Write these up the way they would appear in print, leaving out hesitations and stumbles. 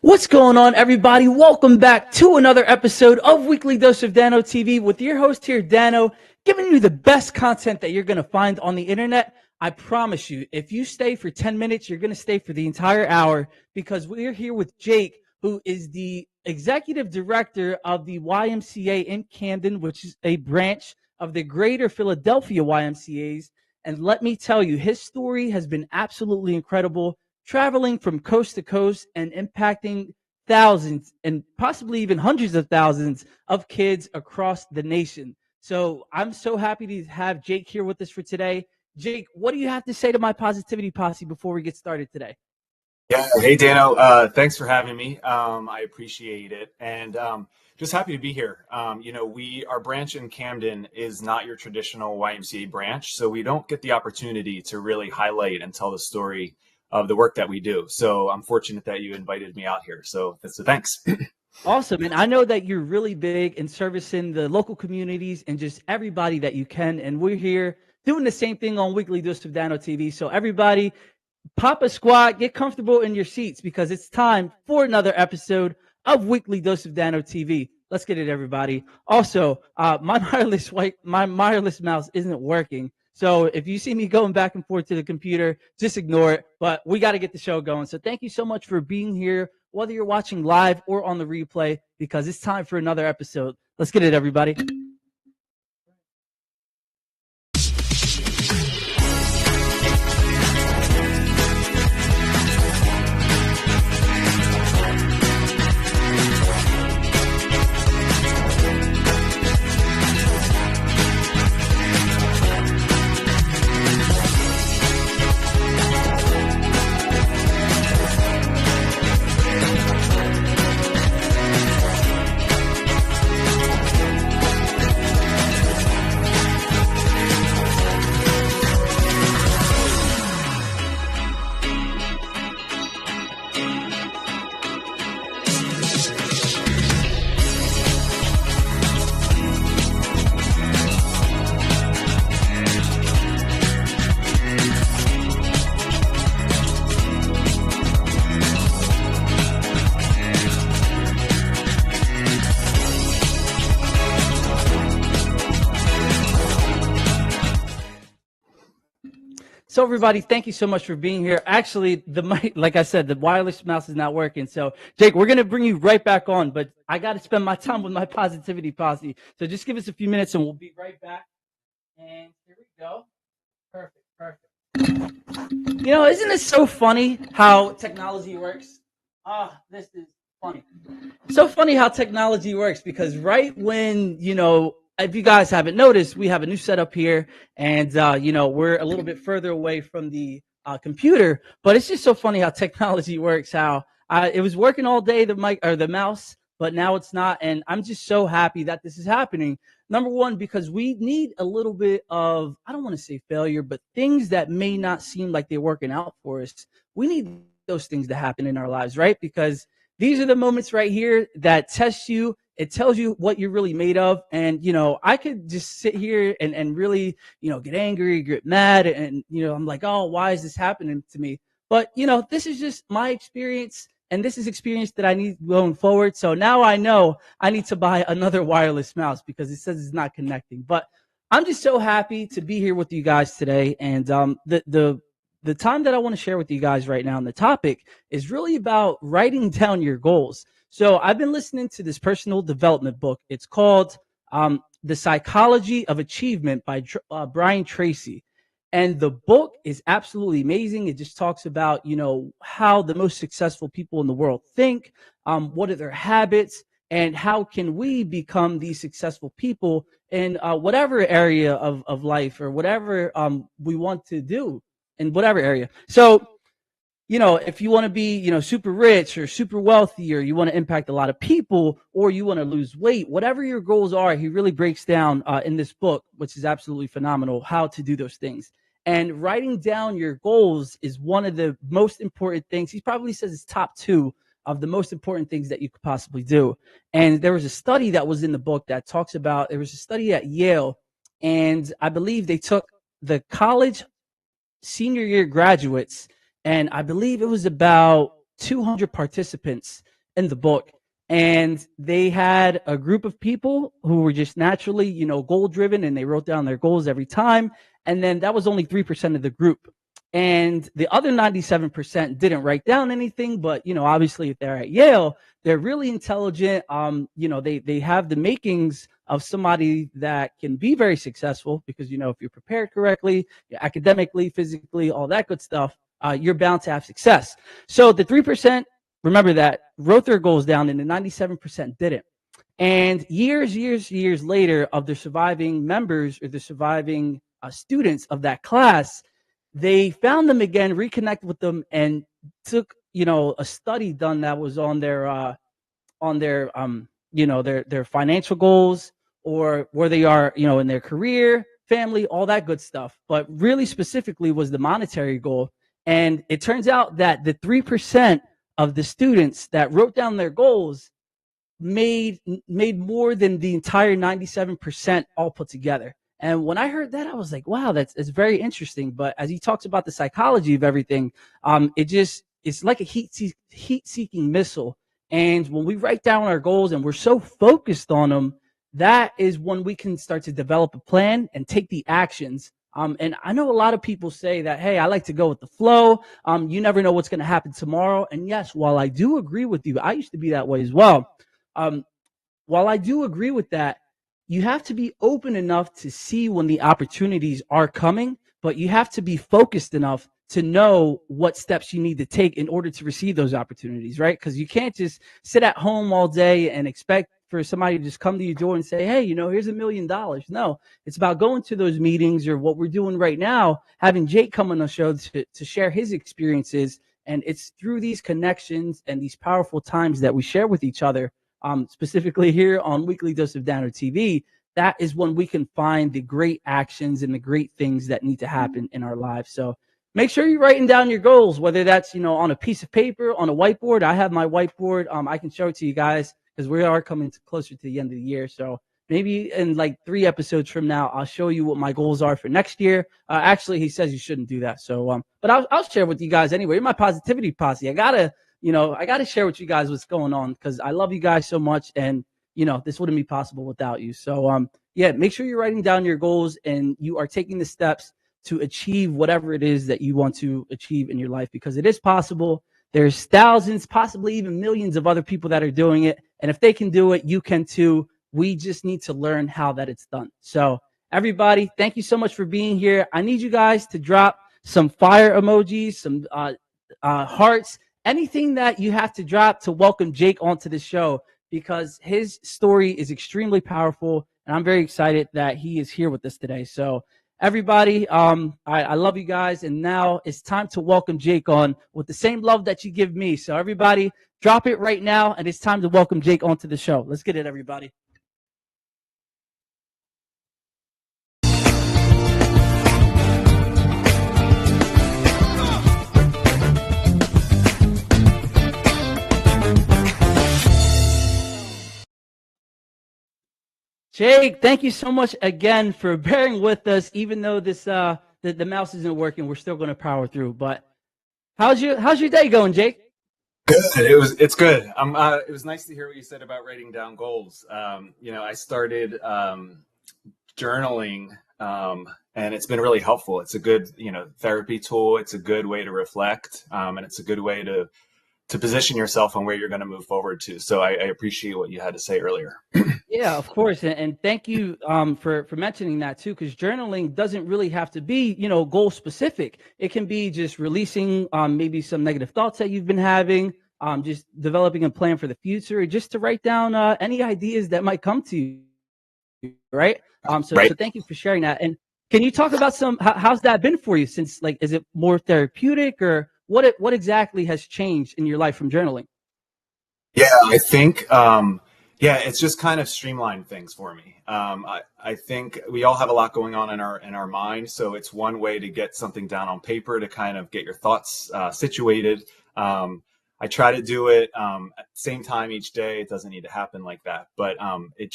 What's going on, everybody? Welcome back to another episode of Weekly Dose of Dano TV with your host here, Dano, giving you the best content that you're going to find on the internet. I promise you, if you stay for 10 minutes, you're going to stay for the entire hour because we're here with Jake, who is the executive director of the YMCA in Camden, which is a branch of the Greater Philadelphia YMCAs. And let me tell you, his story has been absolutely incredible, traveling from coast to coast and impacting thousands and possibly even hundreds of thousands of kids across the nation. So I'm so happy to have Jake here with us for today. Jake, what do you have to say to my positivity posse before we get started today? Yeah, hey Dano, thanks for having me. I appreciate it, and just happy to be here. Our branch in Camden is not your traditional YMCA branch, so we don't get the opportunity to really highlight and tell the story of the work that we do. So I'm fortunate that you invited me out here. So thanks. Awesome. And I know that you're really big in servicing the local communities and just everybody that you can. And we're here doing the same thing on Weekly Dose of Dano TV. So everybody, pop a squat, get comfortable in your seats because it's time for another episode of Weekly Dose of Dano TV. Let's get it, everybody. Also, my wireless mouse isn't working. So if you see me going back and forth to the computer, just ignore it. But we got to get the show going. So thank you so much for being here, whether you're watching live or on the replay, because it's time for another episode. Let's get it, everybody. So everybody, thank you so much for being here. Actually, the mic, like I said, the wireless mouse is not working. So Jake, we're going to bring you right back on, but I got to spend my time with my positivity posse. So just give us a few minutes and we'll be right back. And here we go. Perfect. You know, isn't it so funny how technology works? This is funny. So funny how technology works because right when, if you guys haven't noticed, we have a new setup here and, we're a little bit further away from the computer, but it's just so funny how technology works, how it was working all day, the mic or the mouse, but now it's not. And I'm just so happy that this is happening. Number one, because we need a little bit of, I don't want to say failure, but things that may not seem like they're working out for us. We need those things to happen in our lives, right? Because these are the moments right here that test you. It tells you what you're really made of. And, I could just sit here and really, get angry, get mad. And, I'm like, oh, why is this happening to me? But, this is just my experience. And this is experience that I need going forward. So now I know I need to buy another wireless mouse because it says it's not connecting. But I'm just so happy to be here with you guys today. And the time that I want to share with you guys right now on the topic is really about writing down your goals. So I've been listening to this personal development book. It's called The Psychology of Achievement by Brian Tracy. And the book is absolutely amazing. It just talks about, how the most successful people in the world think, what are their habits, and how can we become these successful people in whatever area of life or whatever we want to do in whatever area. So, if you want to be, super rich or super wealthy, or you want to impact a lot of people, or you want to lose weight, whatever your goals are, he really breaks down in this book, which is absolutely phenomenal, how to do those things. And writing down your goals is one of the most important things. He probably says it's top 2 of the most important things that you could possibly do. And there was a study that was in the book that talks about, there was a study at Yale, and I believe they took the college senior year graduates, and I believe it was about 200 participants, in the book. And they had a group of people who were just naturally, goal driven, and they wrote down their goals every time. And then that was only 3% of the group. And the other 97% didn't write down anything, but obviously if they're at Yale, they're really intelligent. They have the makings of somebody that can be very successful because if you're prepared correctly, academically, physically, all that good stuff, you're bound to have success. So the 3%, remember that, wrote their goals down, and the 97% didn't. And years later, of the surviving members or the surviving students of that class, they found them again, reconnected with them, and took a study done that was on their their financial goals, or where they are in their career, family, all that good stuff. But really specifically was the monetary goal. And it turns out that the 3% of the students that wrote down their goals made more than the entire 97% all put together. And when I heard that, I was like, wow, it's very interesting. But as he talks about the psychology of everything, it's like a heat-seeking missile. And when we write down our goals and we're so focused on them, that is when we can start to develop a plan and take the actions. And I know a lot of people say that, hey, I like to go with the flow. You never know what's going to happen tomorrow. And yes, while I do agree with you, I used to be that way as well. While I do agree with that, you have to be open enough to see when the opportunities are coming, but you have to be focused enough to know what steps you need to take in order to receive those opportunities, right? Because you can't just sit at home all day and expect for somebody to just come to your door and say, hey, here's $1 million. No, it's about going to those meetings, or what we're doing right now, having Jake come on the show to share his experiences. And it's through these connections and these powerful times that we share with each other, specifically here on Weekly Dose of Dano TV, that is when we can find the great actions and the great things that need to happen in our lives. So make sure you're writing down your goals, whether that's, on a piece of paper, on a whiteboard. I have my whiteboard. I can show it to you guys because we are coming closer to the end of the year. So maybe in like 3 episodes from now, I'll show you what my goals are for next year. Actually, he says you shouldn't do that. So, but I'll share with you guys anyway. You're my positivity posse. I gotta share with you guys what's going on because I love you guys so much, and this wouldn't be possible without you. So, make sure you're writing down your goals and you are taking the steps to achieve whatever it is that you want to achieve in your life, because it is possible. There's thousands, possibly even millions of other people that are doing it. And if they can do it, you can too. We just need to learn how that it's done. So everybody, thank you so much for being here. I need you guys to drop some fire emojis, some hearts, anything that you have to drop to welcome Jake onto the show, because his story is extremely powerful. And I'm very excited that he is here with us today. So everybody, I love you guys. And now it's time to welcome Jake on with the same love that you give me. So everybody, drop it right now. And it's time to welcome Jake onto the show. Let's get it, everybody. Jake, thank you so much again for bearing with us, even though this the mouse isn't working. We're still going to power through. But how's your day going, Jake? Good. It's good. It was nice to hear what you said about writing down goals. I started journaling, and it's been really helpful. It's a good therapy tool. It's a good way to reflect, and it's a good way to position yourself on where you're going to move forward to. So I appreciate what you had to say earlier. Yeah, of course. And thank you for mentioning that too, because journaling doesn't really have to be, goal specific. It can be just releasing maybe some negative thoughts that you've been having, just developing a plan for the future, or just to write down any ideas that might come to you. Right. So thank you for sharing that. And can you talk about how's that been for you since, is it more therapeutic, or what exactly has changed in your life from journaling? Yeah, I think, it's just kind of streamlined things for me. I think we all have a lot going on in our mind. So it's one way to get something down on paper to kind of get your thoughts situated. I try to do it at the same time each day. It doesn't need to happen like that, but it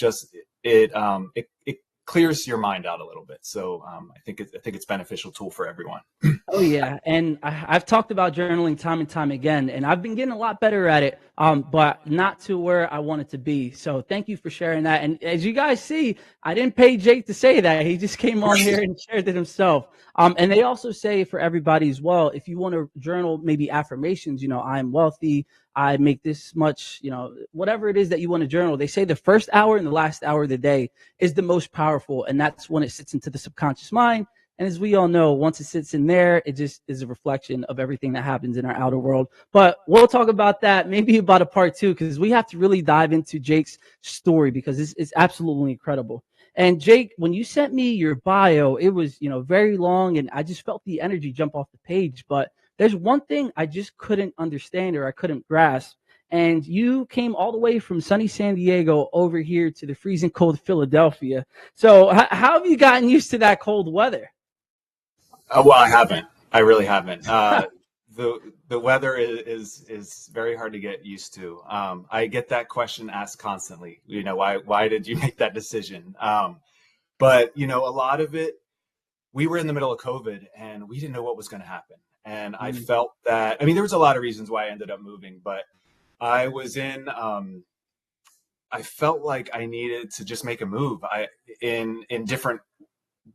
clears your mind out a little bit. So I think it's a beneficial tool for everyone. Oh yeah, and I've talked about journaling time and time again, and I've been getting a lot better at it, but not to where I want it to be. So thank you for sharing that. And as you guys see, I didn't pay Jake to say that; he just came on here and shared it himself. And they also say for everybody as well, if you want to journal maybe affirmations, I'm wealthy, I make this much, whatever it is that you want to journal. They say the first hour and the last hour of the day is the most powerful, and that's when it sits into the subconscious mind. And as we all know, once it sits in there, it just is a reflection of everything that happens in our outer world. But we'll talk about that, maybe about a part two, because we have to really dive into Jake's story because it's absolutely incredible. And Jake, when you sent me your bio, it was, very long, and I just felt the energy jump off the page. But there's one thing I just couldn't understand or I couldn't grasp. And you came all the way from sunny San Diego over here to the freezing cold Philadelphia. So how have you gotten used to that cold weather? Well, I haven't. I really haven't. The weather is very hard to get used to. I get that question asked constantly. Why did you make that decision? But a lot of it, we were in the middle of COVID and we didn't know what was going to happen. And I felt that. I mean, there was a lot of reasons why I ended up moving, but I was in. I felt like I needed to just make a move. In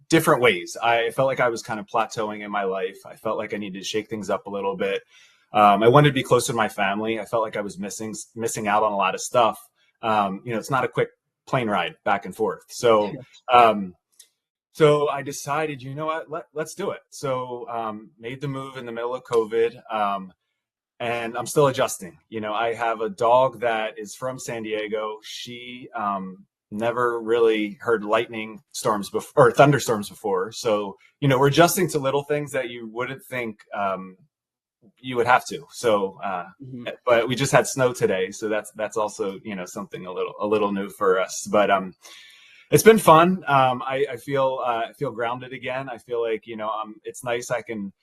different ways. I felt like I was kind of plateauing in my life. I felt like I needed to shake things up a little bit. I wanted to be closer to my family. I felt like I was missing out on a lot of stuff. It's not a quick plane ride back and forth. So, so I decided, you know what, let's do it. So, made the move in the middle of COVID. And I'm still adjusting. I have a dog that is from San Diego. She, never really heard lightning storms before or thunderstorms before. So, we're adjusting to little things that you wouldn't think you would have to. So, but we just had snow today. So that's also, something a little new for us, but it's been fun. I feel grounded again. I feel like, it's nice. I can,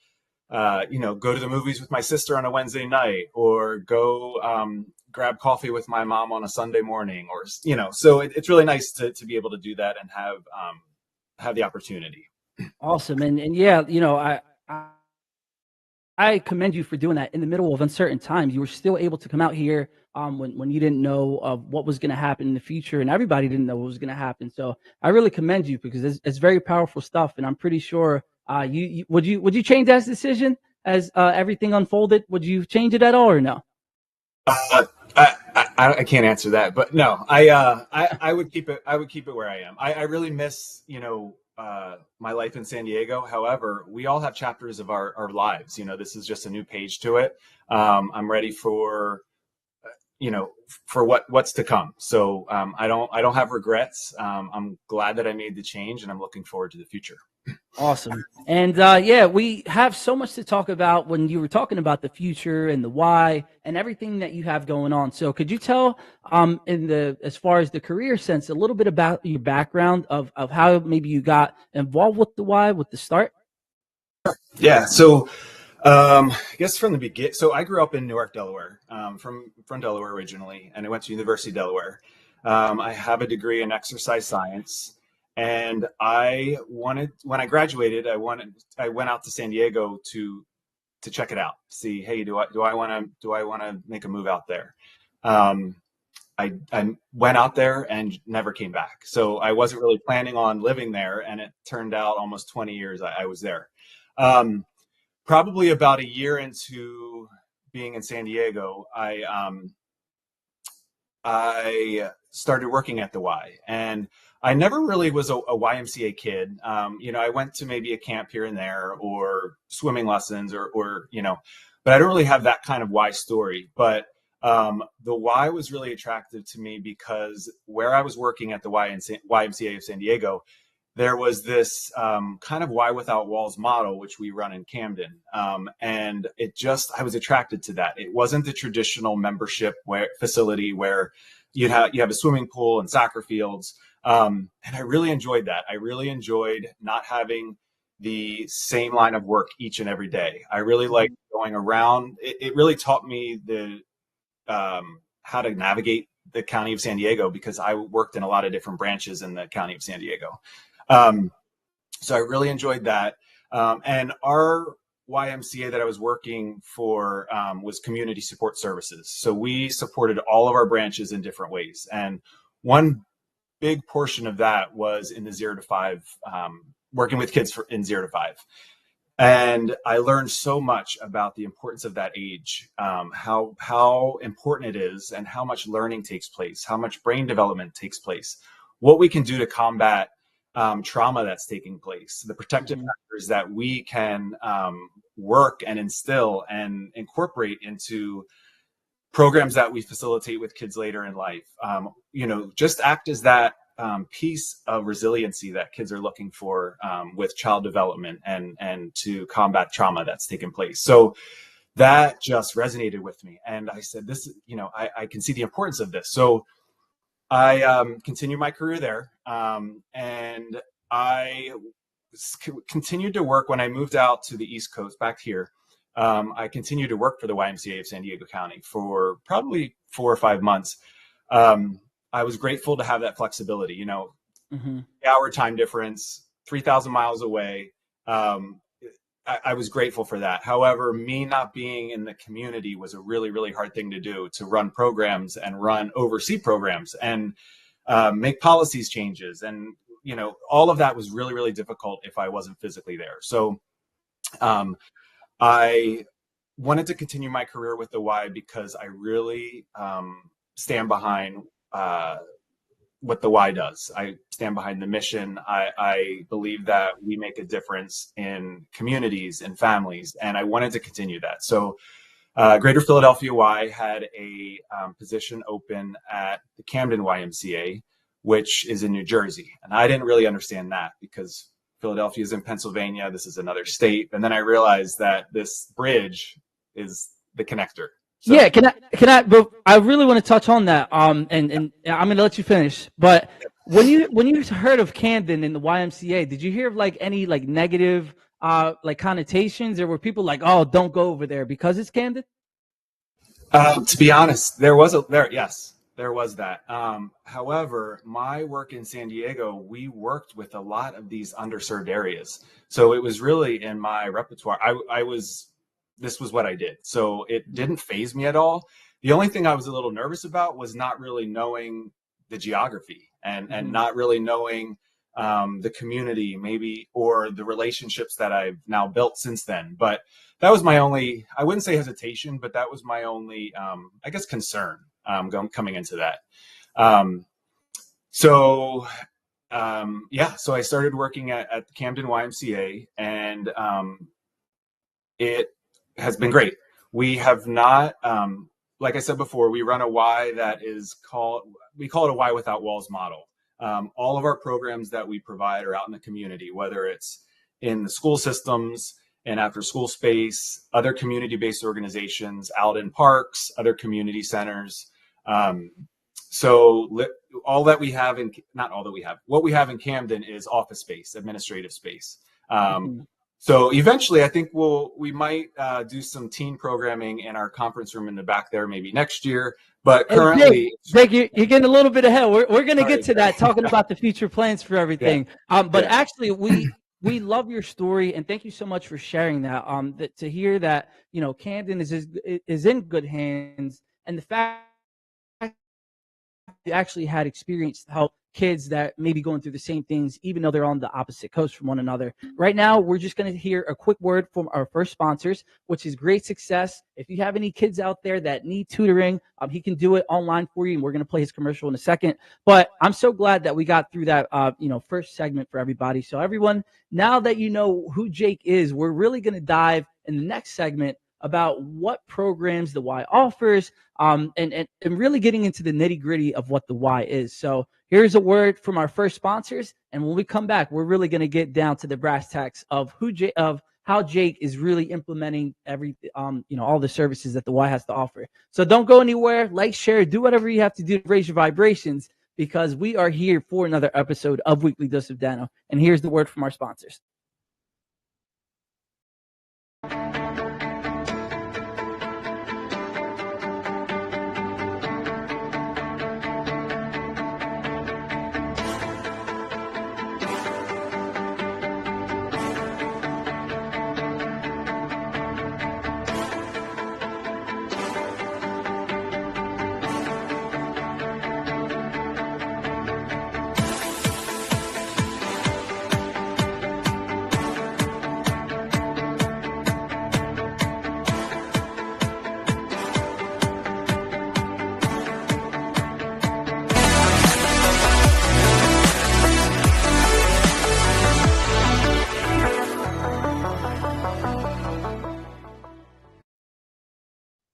go to the movies with my sister on a Wednesday night or go, grab coffee with my mom on a Sunday morning or, so it's really nice to be able to do that and have the opportunity. Awesome. And yeah, I commend you for doing that in the middle of uncertain times. You were still able to come out here when you didn't know of what was going to happen in the future, and everybody didn't know what was going to happen. So I really commend you because it's very powerful stuff, and I'm pretty sure would you change that decision as everything unfolded? Would you change it at all or no? I can't answer that, but no, I would keep it. I would keep it where I am. I really miss, my life in San Diego. However, we all have chapters of our lives. This is just a new page to it. I'm ready for, for what's to come. So I don't have regrets. I'm glad that I made the change and I'm looking forward to the future. Awesome. And yeah, we have so much to talk about when you were talking about the future and the why and everything that you have going on. So could you tell as far as the career sense, a little bit about your background of how maybe you got involved with the why, with the start? Yeah. So I guess from the beginning, so I grew up in Newark, Delaware, from Delaware originally, and I went to University of Delaware. I have a degree in exercise science. And when I graduated, I went out to San Diego to check it out, see, hey, do I want to make a move out there? I went out there and never came back. So I wasn't really planning on living there. And it turned out almost 20 years I was there. Probably about a year into being in San Diego, I started working at the Y, and I never really was a YMCA kid. I went to maybe a camp here and there or swimming lessons or but I don't really have that kind of Y story. But the Y was really attractive to me because where I was working at the YMCA of San Diego, there was this kind of Y Without Walls model, which we run in Camden. And I was attracted to that. It wasn't the traditional membership facility where you have a swimming pool and soccer fields. And I really enjoyed that. I really enjoyed not having the same line of work each and every day. I really liked going around. It really taught me how to navigate the county of San Diego because I worked in a lot of different branches in the county of San Diego. So I really enjoyed that. And our YMCA that I was working for was community support services. So we supported all of our branches in different ways. And one big portion of that was in the 0 to 5, working with kids in 0 to 5. And I learned so much about the importance of that age, how important it is and how much learning takes place, how much brain development takes place, what we can do to combat trauma that's taking place, the protective factors that we can work and instill and incorporate into programs that we facilitate with kids later in life. Just act as that piece of resiliency that kids are looking for with child development and to combat trauma that's taken place. So that just resonated with me. And I said, I can see the importance of this. So I continued my career there. And I continued to work when I moved out to the East Coast back here. I continued to work for the YMCA of San Diego County for probably 4 or 5 months. I was grateful to have that flexibility, hour time difference, 3,000 miles away. I was grateful for that. However, me not being in the community was a really, really hard thing to do, to run programs and oversee programs and make policies changes. And, all of that was really, really difficult if I wasn't physically there. So I wanted to continue my career with the Y because I really stand behind what the Y does. I stand behind the mission. I believe that we make a difference in communities and families, and I wanted to continue that. So Greater Philadelphia Y had a position open at the Camden YMCA, which is in New Jersey. And I didn't really understand that because Philadelphia is in Pennsylvania. This is another state. And then I realized that this bridge is the connector. So, yeah, but I really want to touch on that. And I'm going to let you finish. But when you heard of Camden and the YMCA, did you hear of any negative connotations, or were people like, oh, don't go over there because it's Camden? To be honest, there was that. However, my work in San Diego, we worked with a lot of these underserved areas. So it was really in my repertoire. This was what I did. So it didn't faze me at all. The only thing I was a little nervous about was not really knowing the geography and not really knowing the community maybe, or the relationships that I've now built since then. But that was my only, I wouldn't say hesitation, but that was my only, concern coming into that. So I started working at the Camden YMCA, and it has been great. We have not, like I said before, we run a Y that we call it a Y without walls model. All of our programs that we provide are out in the community, whether it's in the school systems and after school space, other community-based organizations, out in parks, other community centers. What we have in Camden is office space, administrative space. So eventually I think we might do some teen programming in our conference room in the back there, maybe next year. But currently, Jake, you're getting a little bit ahead. We're going to get to that, talking about the future plans for everything. Actually, we love your story, and thank you so much for sharing that. To hear that, Camden is in good hands, and the fact you actually had experience to help kids that may be going through the same things, even though they're on the opposite coast from one another. Right now, we're just going to hear a quick word from our first sponsors, which is Great Success. If you have any kids out there that need tutoring, he can do it online for you, and we're going to play his commercial in a second. But I'm so glad that we got through that, first segment for everybody. So everyone, now that you know who Jake is, we're really going to dive in the next segment about what programs the Y offers, and really getting into the nitty gritty of what the Y is. So here's a word from our first sponsors, and when we come back, we're really going to get down to the brass tacks of how Jake is really implementing all the services that the Y has to offer. So don't go anywhere. Like, share, do whatever you have to do to raise your vibrations, because we are here for another episode of Weekly Dose of Dano. And here's the word from our sponsors.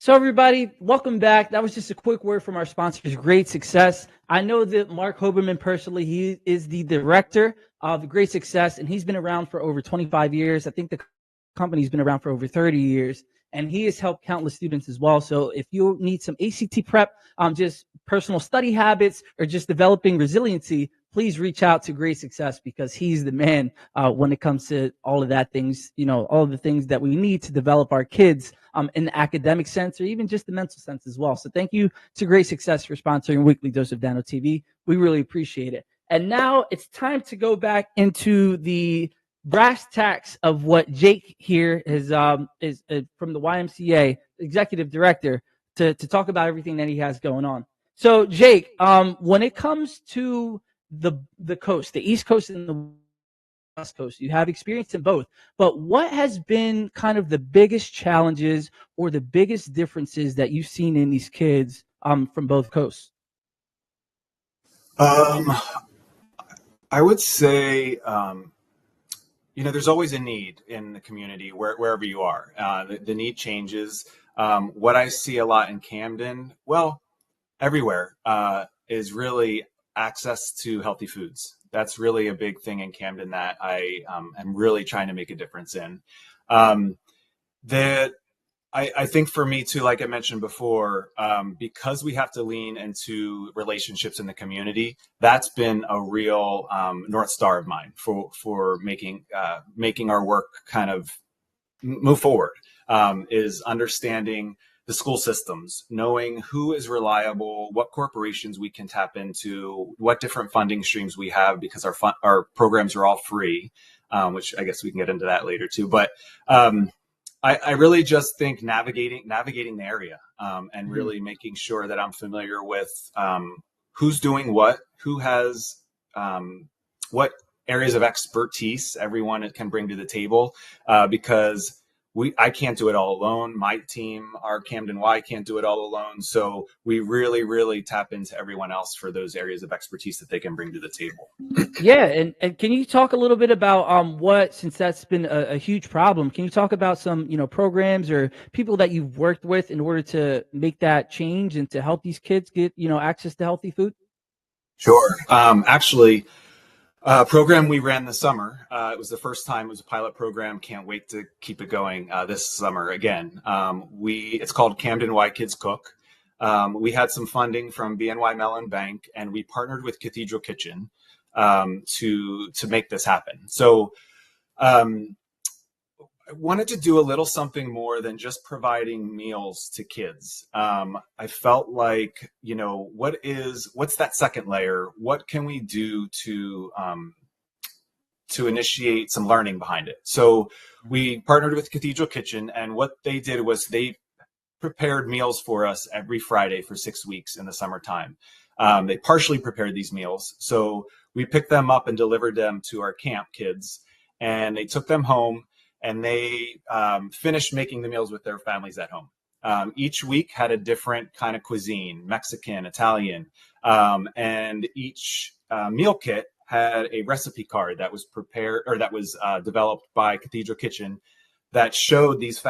So everybody, welcome back. That was just a quick word from our sponsors, Great Success. I know that Mark Hoberman personally, he is the director of Great Success, and he's been around for over 25 years. I think the company's been around for over 30 years, and he has helped countless students as well. So if you need some ACT prep, just personal study habits, or just developing resiliency, please reach out to Great Success, because he's the man when it comes to all of that things, all of the things that we need to develop our kids in the academic sense, or even just the mental sense as well. So thank you to Great Success for sponsoring Weekly Dose of Dano TV. We really appreciate it. And now it's time to go back into the brass tacks of what Jake here is from the YMCA executive director to talk about everything that he has going on. So Jake, when it comes to the coast, the East Coast and the West Coast, you have experience in both, but what has been kind of the biggest challenges or the biggest differences that you've seen in these kids from both coasts? I would say, there's always a need in the community wherever you are. The need changes. What I see a lot in Camden, well, everywhere, is really access to healthy foods. That's really a big thing in Camden that I am really trying to make a difference in. I think for me too, like I mentioned before, because we have to lean into relationships in the community, that's been a real North Star of mine for making our work kind of move forward, is understanding the school systems, knowing who is reliable, what corporations we can tap into, what different funding streams we have, because our programs are all free, which I guess we can get into that later too. But I really just think navigating the area, and really making sure that I'm familiar with who's doing what, who has what areas of expertise everyone can bring to the table, because I can't do it all alone. My team, our Camden Y, can't do it all alone. So we really, really tap into everyone else for those areas of expertise that they can bring to the table. Yeah, and can you talk a little bit about since that's been a huge problem, can you talk about some programs or people that you've worked with in order to make that change and to help these kids get access to healthy food? Sure. Actually, program we ran this summer. It was the first time. It was a pilot program. Can't wait to keep it going this summer again. It's called Camden Y Kids Cook. We had some funding from BNY Mellon Bank, and we partnered with Cathedral Kitchen to make this happen. So I wanted to do a little something more than just providing meals to kids. I felt like, what's that second layer? What can we do to initiate some learning behind it? So we partnered with Cathedral Kitchen, and what they did was they prepared meals for us every Friday for 6 weeks in the summertime. They partially prepared these meals. So we picked them up and delivered them to our camp kids, and they took them home, and they finished making the meals with their families at home. Each week had a different kind of cuisine, Mexican, Italian, and each meal kit had a recipe card that was prepared, or that was developed by Cathedral Kitchen, that showed these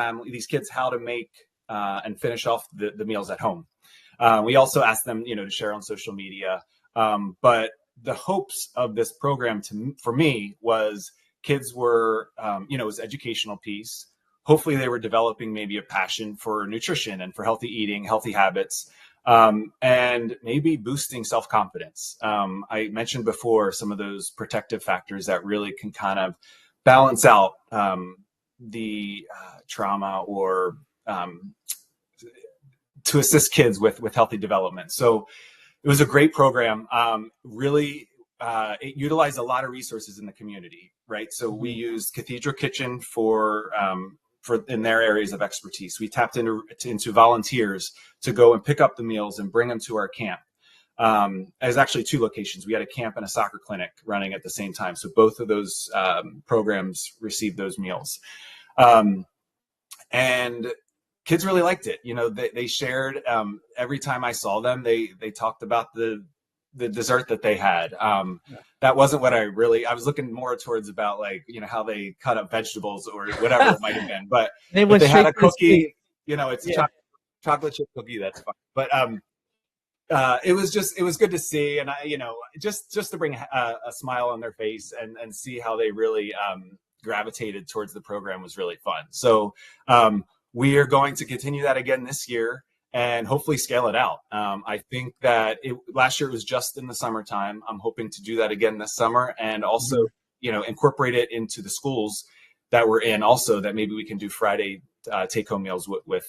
kids how to make and finish off the meals at home. We also asked them, to share on social media. But the hopes of this program for me was kids were, it was educational piece. Hopefully they were developing maybe a passion for nutrition and for healthy eating, healthy habits, and maybe boosting self-confidence. I mentioned before some of those protective factors that really can kind of balance out the trauma, or to assist kids with healthy development. So it was a great program. Really, it utilized a lot of resources in the community, right? So we used Cathedral Kitchen for in their areas of expertise. We tapped into volunteers to go and pick up the meals and bring them to our camp. There's actually 2 locations. We had a camp and a soccer clinic running at the same time. So both of those programs received those meals. And kids really liked it. They shared, every time I saw them, they talked about the dessert that they had. That wasn't what I was looking more towards about, like, how they cut up vegetables or whatever it might have been, but they had a cookie, it's chocolate chocolate chip cookie, that's fine. But it was good to see, and just to bring a smile on their face and see how they really gravitated towards the program was really fun. So we are going to continue that again this year and hopefully scale it out. I think that last year it was just in the summertime. I'm hoping to do that again this summer, and also incorporate it into the schools that we're in. Also, that maybe we can do Friday take-home meals with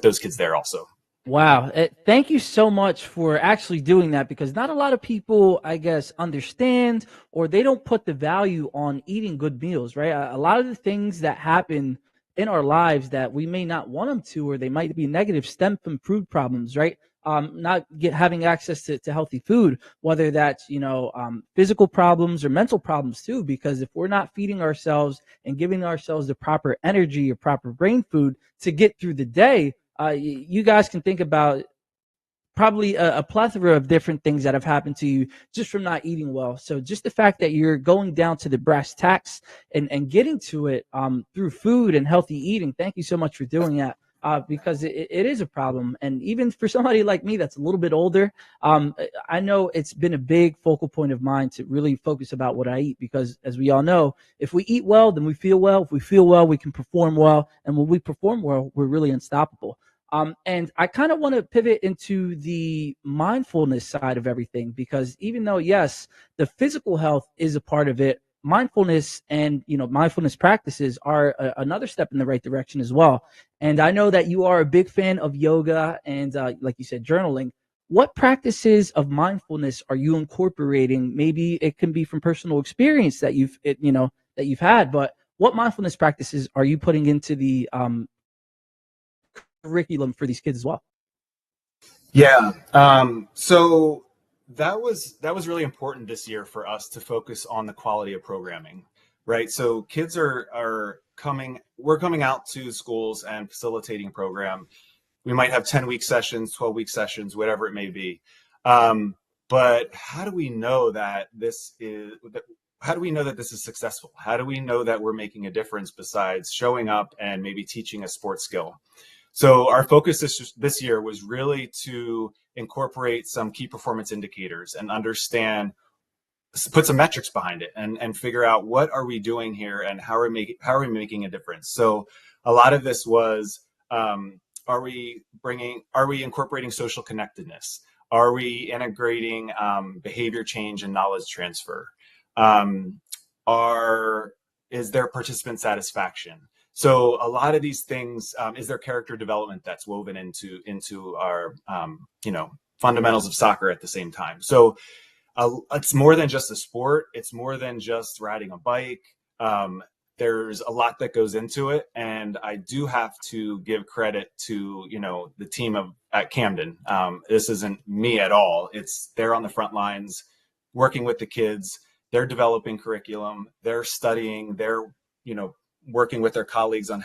those kids there also. Wow. Thank you so much for actually doing that, because not a lot of people, I guess, understand, or they don't put the value on eating good meals, right? A lot of the things that happen in our lives that we may not want them to, or they might be negative, stem from food problems, right? Not having access to healthy food, whether that's, physical problems or mental problems too, because if we're not feeding ourselves and giving ourselves the proper energy or proper brain food to get through the day, you guys can think about probably a plethora of different things that have happened to you just from not eating well. So just the fact that you're going down to the brass tacks and getting to it through food and healthy eating, thank you so much for doing that. Because it is a problem. And even for somebody like me that's a little bit older, I know it's been a big focal point of mine to really focus about what I eat, because as we all know, if we eat well, then we feel well. If we feel well, we can perform well. And when we perform well, we're really unstoppable. And I kind of want to pivot into the mindfulness side of everything, because even though, yes, the physical health is a part of it, mindfulness and mindfulness practices are another step in the right direction as well. And I know that you are a big fan of yoga and like you said, journaling. What practices of mindfulness are you incorporating? Maybe it can be from personal experience that you've had, but what mindfulness practices are you putting into the curriculum for these kids as well? Yeah. So that was really important this year for us to focus on the quality of programming, right? So kids we're coming out to schools and facilitating a program. We might have 10-week sessions, 12-week sessions, whatever it may be. But how do we know that this is successful? How do we know that we're making a difference besides showing up and maybe teaching a sports skill? So our focus this year was really to incorporate some key performance indicators and put some metrics behind it and figure out what are we doing here and how are we making a difference. So a lot of this was, are we incorporating social connectedness? Are we integrating behavior change and knowledge transfer? Is there participant satisfaction? So a lot of these things, is there character development that's woven into our, fundamentals of soccer at the same time. So it's more than just a sport. It's more than just riding a bike. There's a lot that goes into it. And I do have to give credit to, the team at Camden. This isn't me at all. They're on the front lines working with the kids. They're developing curriculum. They're studying. They're, working with their colleagues on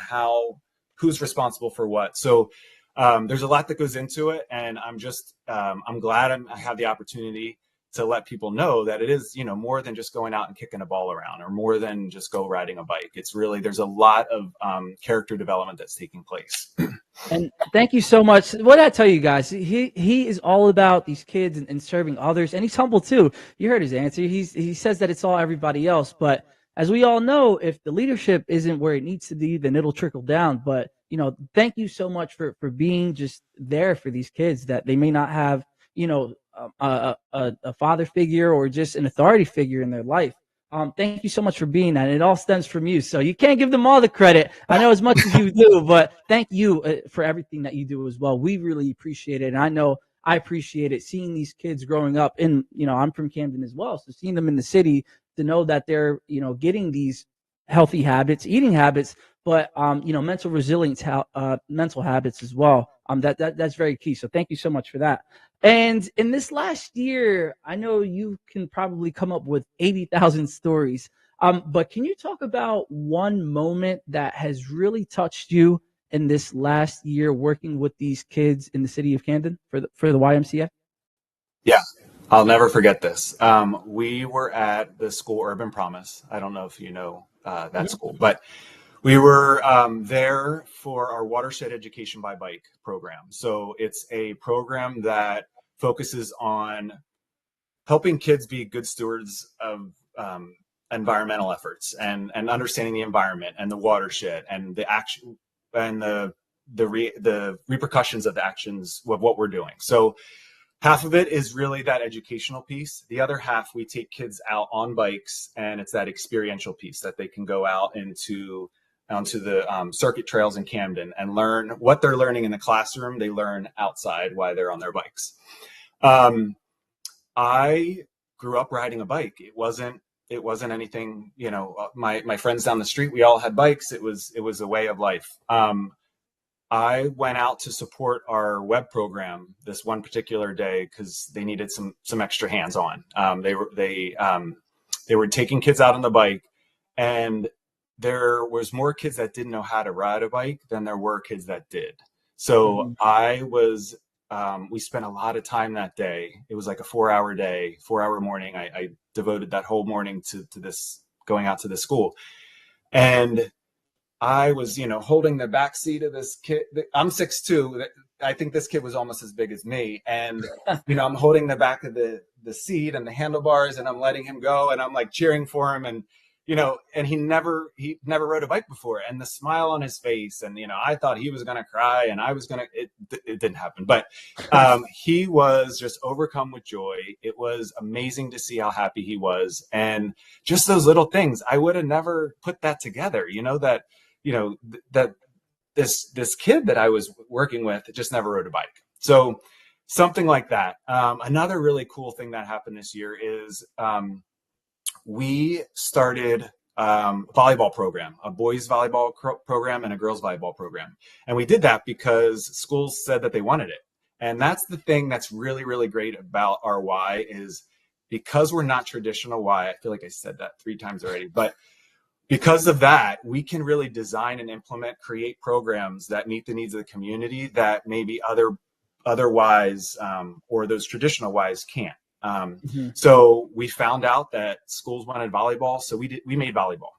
who's responsible for what. So there's a lot that goes into it, and I'm glad I have the opportunity to let people know that it is, more than just going out and kicking a ball around, or more than just go riding a bike. It's really, there's a lot of character development that's taking place. And thank you so much. What did I tell you guys? He is all about these kids and serving others, and he's humble too. You heard his answer. He says that it's all everybody else, but as we all know, if the leadership isn't where it needs to be, then it'll trickle down. But, thank you so much for being just there for these kids that they may not have, a father figure or just an authority figure in their life. Thank you so much for being that. It all stems from you. So you can't give them all the credit. I know as much as you do, but thank you for everything that you do as well. We really appreciate it. And I know I appreciate it seeing these kids growing up in, I'm from Camden as well. So seeing them in the city, to know that they're, getting these healthy habits, eating habits, but, mental resilience, mental habits as well. That's very key. So thank you so much for that. And in this last year, I know you can probably come up with 80,000 stories. But can you talk about one moment that has really touched you in this last year working with these kids in the city of Camden for the YMCA? Yeah. I'll never forget this. We were at the school Urban Promise. I don't know if you know that school, but We were there for our Watershed Education by Bike program. So it's a program that focuses on helping kids be good stewards of environmental efforts and understanding the environment and the watershed and the action and the repercussions of the actions of what we're doing. So half of it is really that educational piece. The other half, we take kids out on bikes, and it's that experiential piece that they can go out onto the circuit trails in Camden and learn what they're learning in the classroom. They learn outside while they're on their bikes. I grew up riding a bike. It wasn't anything, my friends down the street, we all had bikes. It was a way of life. I went out to support our web program this one particular day because they needed some extra hands on. They were taking kids out on the bike, and there was more kids that didn't know how to ride a bike than there were kids that did. So we spent a lot of time that day. It was like a 4-hour morning. I devoted that whole morning to this, going out to the school. And I was, holding the back seat of this kid. I'm 6'2". I think this kid was almost as big as me. And, I'm holding the back of the seat and the handlebars, and I'm letting him go, and I'm like cheering for him. And, and he never rode a bike before, and the smile on his face, and, I thought he was going to cry, and it didn't happen, but he was just overcome with joy. It was amazing to see how happy he was. And just those little things, I would have never put that together, that this kid that I was working with just never rode a bike. So something like that. Another really cool thing that happened this year is, we started a volleyball program, a boys volleyball program and a girls volleyball program. And we did that because schools said that they wanted it. And that's the thing that's really, really great about our Y is because we're not traditional Y. I feel like I said that 3 times already, but because of that, we can really design and create programs that meet the needs of the community that maybe other Ys or those traditional Ys can't. So we found out that schools wanted volleyball, so we made volleyball.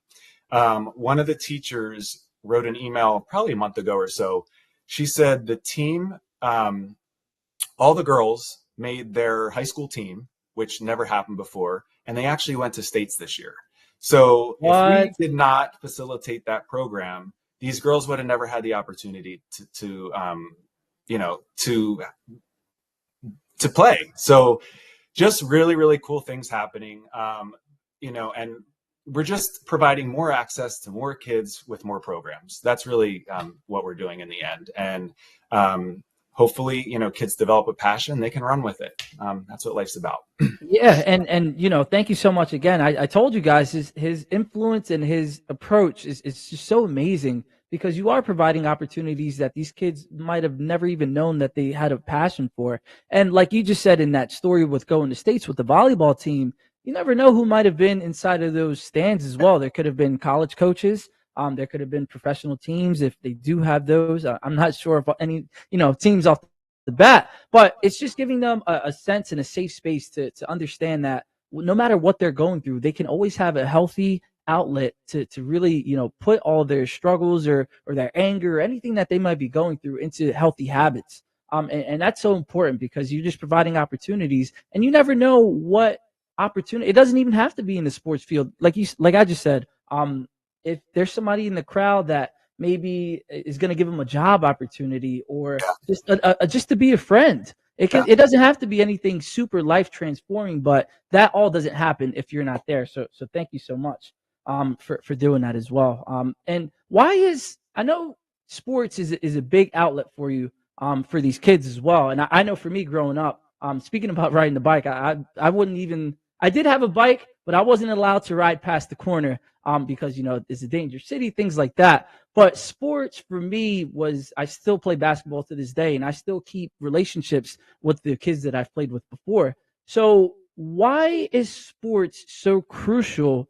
One of the teachers wrote an email probably a month ago or so. She said the team, all the girls made their high school team, which never happened before, and they actually went to states this year. So if we did not facilitate that program, these girls would have never had the opportunity to play. So just really, really cool things happening, and we're just providing more access to more kids with more programs. That's really what we're doing in the end. And hopefully, kids develop a passion, they can run with it. That's what life's about. Yeah. And, thank you so much again. I told you guys his influence and his approach is just so amazing because you are providing opportunities that these kids might have never even known that they had a passion for. And like you just said in that story with going to states with the volleyball team, you never know who might have been inside of those stands as well. There could have been college coaches. There could have been professional teams if they do have those. I'm not sure if any, teams off the bat, but it's just giving them a sense and a safe space to understand that no matter what they're going through, they can always have a healthy outlet to really, put all their struggles or their anger or anything that they might be going through into healthy habits. And that's so important because you're just providing opportunities and you never know what opportunity. It doesn't even have to be in the sports field. Like I just said, if there's somebody in the crowd that maybe is going to give them a job opportunity or just to be a friend. It doesn't have to be anything super life transforming, but that all doesn't happen if you're not there. So thank you so much for doing that as well. And I know sports is a big outlet for you for these kids as well. And I know for me growing up, speaking about riding the bike, I did have a bike, but I wasn't allowed to ride past the corner because, it's a dangerous city, things like that. But sports for me I still play basketball to this day, and I still keep relationships with the kids that I've played with before. So why is sports so crucial